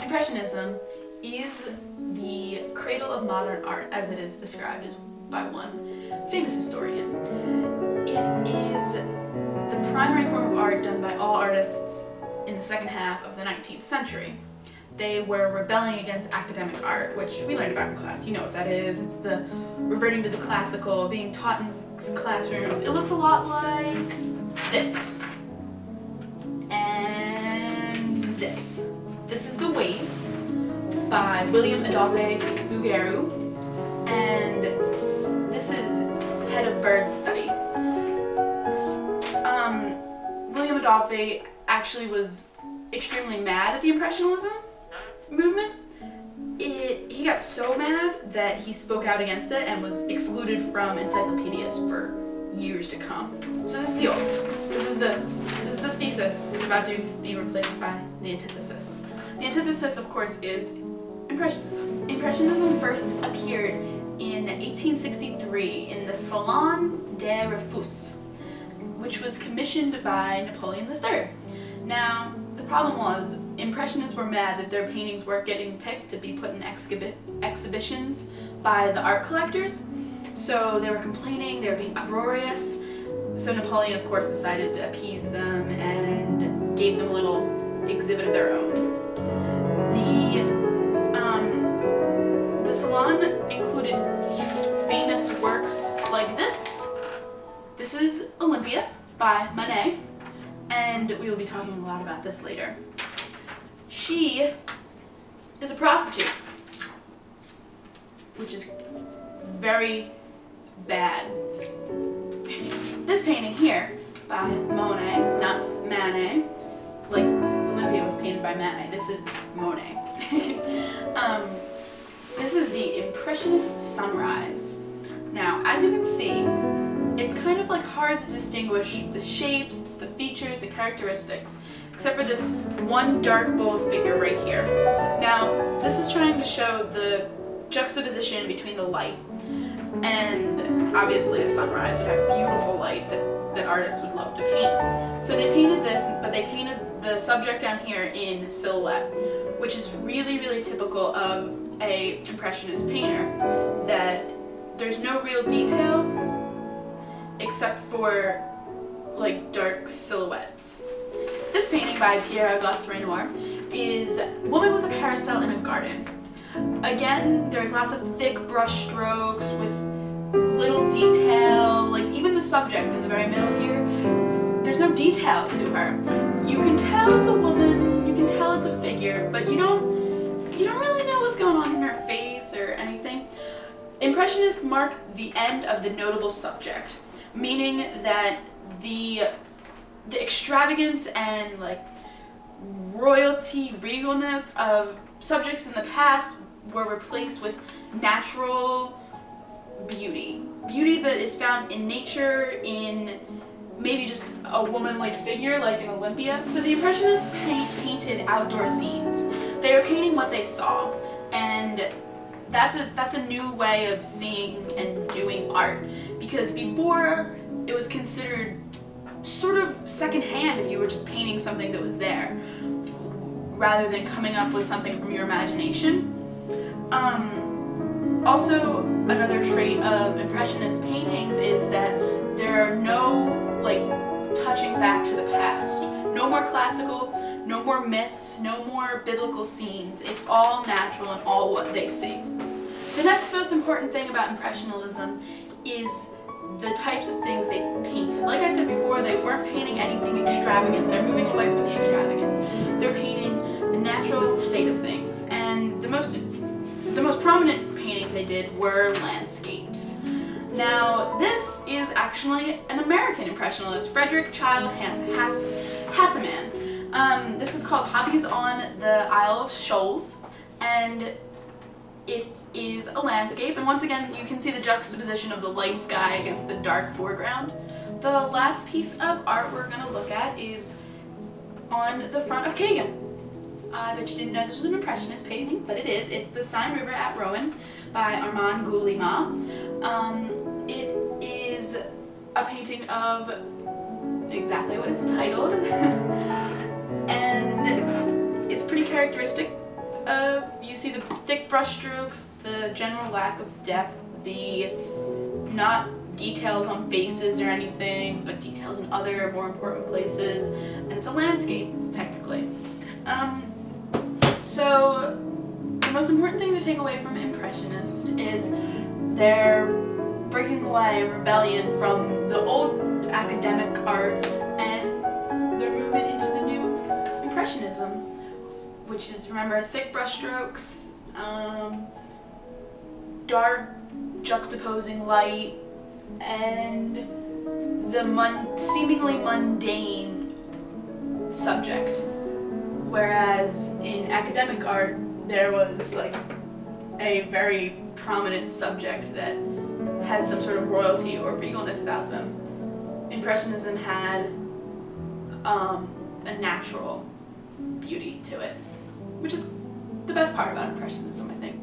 Impressionism is the cradle of modern art, as it is described by one famous historian. It is the primary form of art done by all artists in the second half of the 19th century. They were rebelling against academic art, which we learned about in class. You know what that is. It's the reverting to the classical, being taught in classrooms. It looks a lot like this. And this. This is The Wave by William Adolphe Bouguereau, and this is Head of Bird Study. William Adolphe actually was extremely mad at the Impressionism movement. He got so mad that he spoke out against it and was excluded from encyclopedias for years to come. So this is the this is the thesis about to be replaced by the antithesis. The antithesis, of course, is Impressionism. Impressionism first appeared in 1863 in the Salon des Refus, which was commissioned by Napoleon III. Now, the problem was, Impressionists were mad that their paintings weren't getting picked to be put in exhibitions by the art collectors, so they were complaining, they were being uproarious, so Napoleon, of course, decided to appease them and gave them a little exhibit of their own. The Salon included famous works like this. This is Olympia by Monet, and we will be talking a lot about this later. She is a prostitute, which is very bad. This painting here by Monet, not Manet, like Olympia was painted by Manet, this is Monet. This is the Impressionist Sunrise. Now, as you can see, it's kind of like hard to distinguish the shapes, the features, the characteristics, except for this one dark bold figure right here. Now, this is trying to show the juxtaposition between the light, and obviously a sunrise would have beautiful light that artists would love to paint. So they painted this, but they painted the subject down here in silhouette, which is really, really typical of a Impressionist painter, that there's no real detail except for like dark silhouettes. This painting by Pierre-Auguste Renoir is Woman with a Parasol in a Garden. Again, there's lots of thick brush strokes with little detail, like even the subject in the very middle here, there's no detail to her. You can tell it's a woman, you can tell it's a figure, but you don't really know what's going on in her face or anything. Impressionists mark the end of the notable subject, meaning that the extravagance and like royalty, regalness of subjects in the past were replaced with natural beauty. Beauty that is found in nature, in maybe just a woman-like figure like in Olympia. So the Impressionists painted outdoor scenes. They were painting what they saw, and that's a new way of seeing and doing art, because before it was considered sort of secondhand if you were just painting something that was there, rather than coming up with something from your imagination. Also, another trait of Impressionist paintings is that there are no, like, touching back to the past. No more classical, no more myths, no more biblical scenes. It's all natural and all what they see. The next most important thing about Impressionism is the types of things they painted. Like I said before, they weren't painting anything extravagant. They're moving away from the extravagance. They're painting the natural state of things. And the most prominent paintings they did were landscapes. Now, this is actually an American Impressionist, Frederick Child Hasseman. This is called Poppies on the Isle of Shoals, and it is a landscape, and once again you can see the juxtaposition of the light sky against the dark foreground. The last piece of art we're going to look at is on the front of Kagan. I bet you didn't know this was an Impressionist painting, but it is. It's the Seine River at Rouen by Armand Guillemin. It is a painting of exactly what it's titled, and it's pretty characteristic see the thick brush strokes, the general lack of depth, the not details on faces or anything, but details in other more important places, and it's a landscape, technically. So the most important thing to take away from Impressionists is their breaking away, rebellion from the old academic art and their movement into the new Impressionism, which is, remember, thick brush strokes, dark juxtaposing light, and the seemingly mundane subject. Whereas in academic art, there was like a very prominent subject that had some sort of royalty or regalness about them. Impressionism had a natural beauty to it, which is the best part about Impressionism, I think.